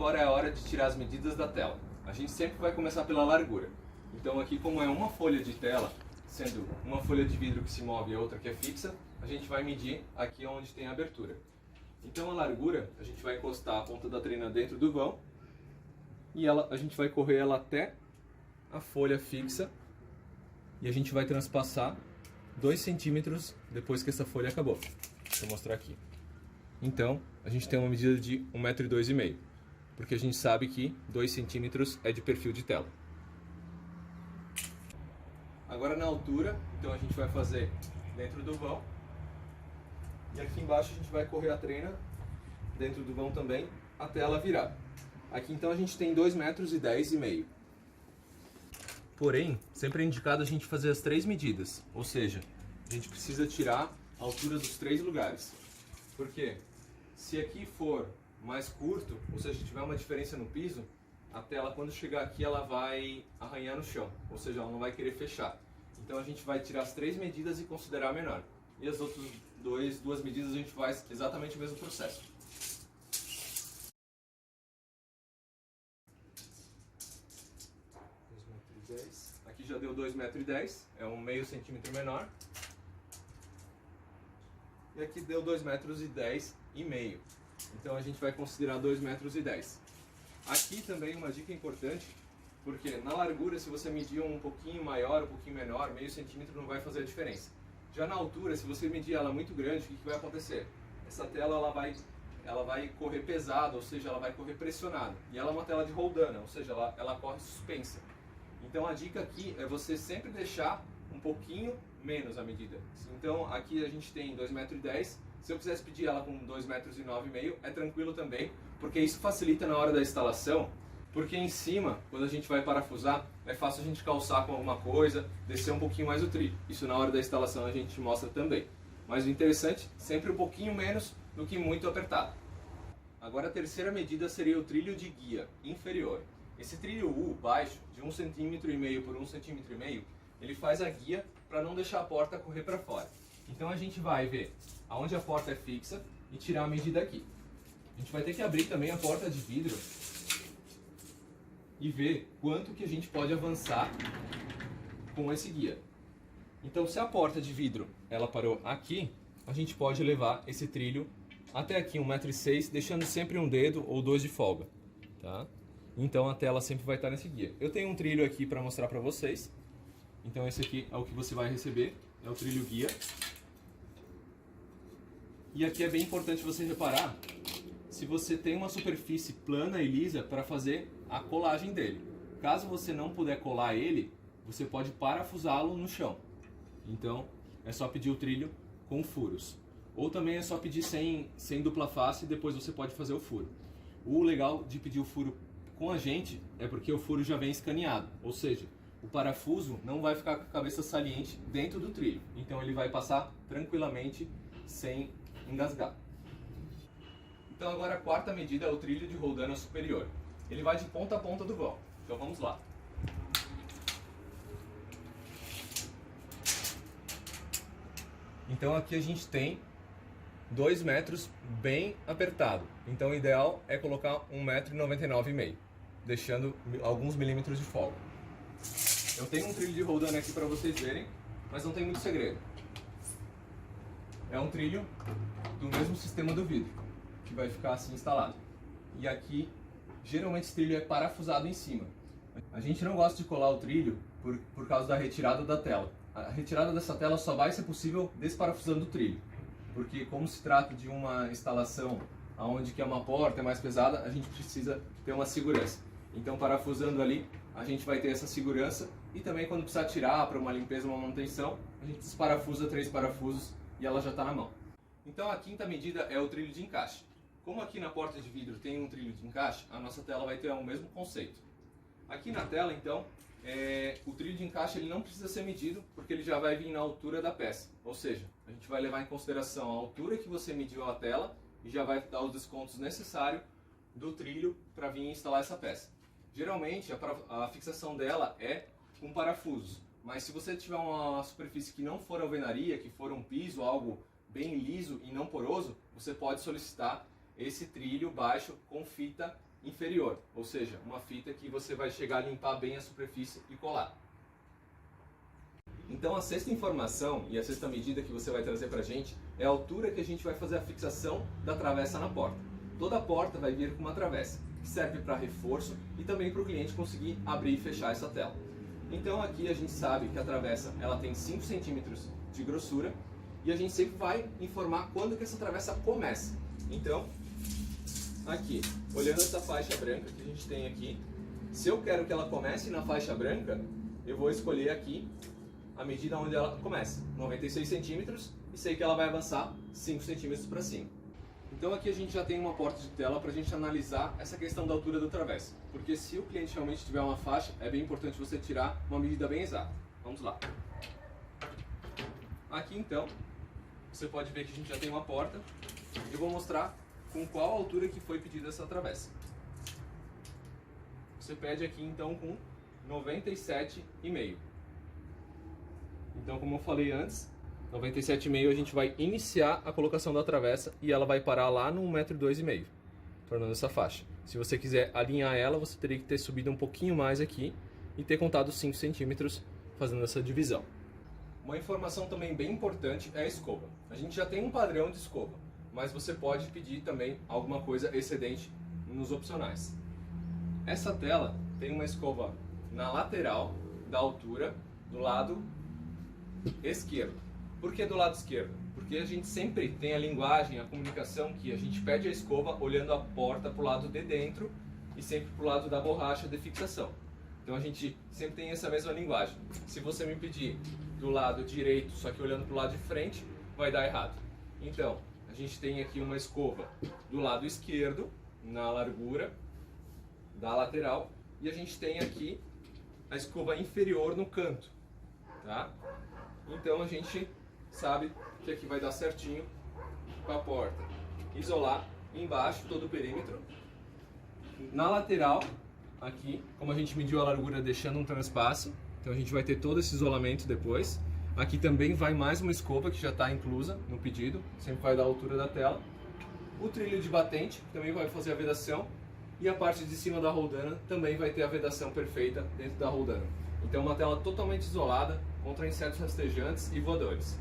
agora é a hora de tirar as medidas da tela. A gente sempre vai começar pela largura. Então aqui, como é uma folha de tela, sendo uma folha de vidro que se move e a outra que é fixa, a gente vai medir aqui onde tem a abertura. Então a largura, a gente vai encostar a ponta da trena dentro do vão e a gente vai correr ela até a folha fixa e a gente vai transpassar 2 centímetros depois que essa folha acabou. Deixa eu mostrar aqui. Então, a gente tem uma medida de 1,2 m, porque a gente sabe que 2 centímetros é de perfil de tela. Agora na altura, então a gente vai fazer dentro do vão. E aqui embaixo a gente vai correr a trena dentro do vão também, até ela virar. Aqui então a gente tem 2,10 m. Porém, sempre é indicado a gente fazer as 3 medidas, ou seja, a gente precisa tirar a altura dos 3 lugares. Porque se aqui for mais curto, ou seja, tiver uma diferença no piso, a tela quando chegar aqui ela vai arranhar no chão, ou seja, ela não vai querer fechar. Então a gente vai tirar as 3 medidas e considerar a menor. E as outras duas medidas a gente faz exatamente o mesmo processo. Aqui já deu 2,10 m, é um meio centímetro menor. E aqui deu 2,10 m. Então a gente vai considerar 2,10 m. Aqui também uma dica importante, porque na largura, se você medir um pouquinho maior, um pouquinho menor, meio centímetro não vai fazer a diferença. Já na altura, se você medir ela muito grande, o que vai acontecer? Essa tela ela vai correr pesada, ou seja, ela vai correr pressionada. E ela é uma tela de roldana, ou seja, ela corre suspensa. Então a dica aqui é você sempre deixar um pouquinho menos a medida. Então aqui a gente tem 2,10 m. Se eu quisesse pedir ela com 2,9 m, é tranquilo também, porque isso facilita na hora da instalação, porque em cima, quando a gente vai parafusar, é fácil a gente calçar com alguma coisa, descer um pouquinho mais o trilho. Isso na hora da instalação a gente mostra também. Mas o interessante, sempre um pouquinho menos do que muito apertado. Agora a terceira medida seria o trilho de guia inferior. Esse trilho U baixo, de 1,5 cm por 1,5 cm, ele faz a guia para não deixar a porta correr para fora. Então a gente vai ver aonde a porta é fixa e tirar a medida aqui. A gente vai ter que abrir também a porta de vidro e ver quanto que a gente pode avançar com esse guia. Então se a porta de vidro ela parou aqui, a gente pode levar esse trilho até aqui 1,6 m, deixando sempre um dedo ou 2 de folga, tá? Então a tela sempre vai estar nesse guia. Eu tenho um trilho aqui para mostrar para vocês. Então esse aqui é o que você vai receber, é o trilho guia. E aqui é bem importante você reparar se você tem uma superfície plana e lisa para fazer a colagem dele. Caso você não puder colar ele, você pode parafusá-lo no chão. Então é só pedir o trilho com furos. Ou também é só pedir sem dupla face e depois você pode fazer o furo. O legal de pedir o furo com a gente é porque o furo já vem escaneado, ou seja, o parafuso não vai ficar com a cabeça saliente dentro do trilho, então ele vai passar tranquilamente sem engasgar. Então agora a quarta medida é o trilho de roldana superior. Ele vai de ponta a ponta do vão, então vamos lá. Então aqui a gente tem 2 metros bem apertado, então o ideal é colocar 1,99 m, deixando alguns milímetros de folga. Eu tenho um trilho de roldana aqui para vocês verem, mas não tem muito segredo. É um trilho do mesmo sistema do vidro, que vai ficar assim instalado. E aqui, geralmente esse trilho é parafusado em cima. A gente não gosta de colar o trilho por causa da retirada da tela. A retirada dessa tela só vai ser possível desparafusando o trilho, porque como se trata de uma instalação onde que é uma porta, é mais pesada, a gente precisa ter uma segurança. Então parafusando ali, a gente vai ter essa segurança e também quando precisar tirar para uma limpeza, uma manutenção, a gente desparafusa 3 parafusos e ela já está na mão. Então a quinta medida é o trilho de encaixe. Como aqui na porta de vidro tem um trilho de encaixe, a nossa tela vai ter o mesmo conceito. Aqui na tela então, o trilho de encaixe ele não precisa ser medido porque ele já vai vir na altura da peça. Ou seja, a gente vai levar em consideração a altura que você mediu a tela e já vai dar os descontos necessários do trilho para vir instalar essa peça. Geralmente a fixação dela é com parafusos, mas se você tiver uma superfície que não for alvenaria, que for um piso, algo bem liso e não poroso, você pode solicitar esse trilho baixo com fita inferior, ou seja, uma fita que você vai chegar a limpar bem a superfície e colar. Então a sexta informação e a sexta medida que você vai trazer para a gente é a altura que a gente vai fazer a fixação da travessa na porta. Toda a porta vai vir com uma travessa, que serve para reforço e também para o cliente conseguir abrir e fechar essa tela. Então aqui a gente sabe que a travessa ela tem 5 centímetros de grossura e a gente sempre vai informar quando que essa travessa começa. Então, aqui, olhando essa faixa branca que a gente tem aqui, se eu quero que ela comece na faixa branca, eu vou escolher aqui a medida onde ela começa, 96 centímetros, e sei que ela vai avançar 5 centímetros para cima. Então aqui a gente já tem uma porta de tela para a gente analisar essa questão da altura da travessa, porque se o cliente realmente tiver uma faixa, é bem importante você tirar uma medida bem exata. Vamos lá. Aqui então, você pode ver que a gente já tem uma porta. Eu vou mostrar com qual altura que foi pedida essa travessa. Você pede aqui então com 97,5. Então, como eu falei antes, 97,5 a gente vai iniciar a colocação da travessa e ela vai parar lá no 1,2 m, tornando essa faixa. Se você quiser alinhar ela, você teria que ter subido um pouquinho mais aqui e ter contado 5 centímetros fazendo essa divisão. Uma informação também bem importante é a escova. A gente já tem um padrão de escova, mas você pode pedir também alguma coisa excedente nos opcionais. Essa tela tem uma escova na lateral da altura do lado esquerdo. Por que do lado esquerdo? Porque a gente sempre tem a linguagem, a comunicação que a gente pede a escova olhando a porta para o lado de dentro e sempre para o lado da borracha de fixação. Então a gente sempre tem essa mesma linguagem. Se você me pedir do lado direito, só que olhando para o lado de frente, vai dar errado. Então, a gente tem aqui uma escova do lado esquerdo, na largura da lateral, e a gente tem aqui a escova inferior no canto, tá? Então a gente sabe que aqui vai dar certinho com a porta. Isolar embaixo todo o perímetro. Na lateral, aqui, como a gente mediu a largura deixando um transpasse, então a gente vai ter todo esse isolamento depois. Aqui também vai mais uma escova que já está inclusa no pedido, sempre vai dar a altura da tela. O trilho de batente também vai fazer a vedação. E a parte de cima da roldana também vai ter a vedação perfeita dentro da roldana. Então uma tela totalmente isolada contra insetos rastejantes e voadores.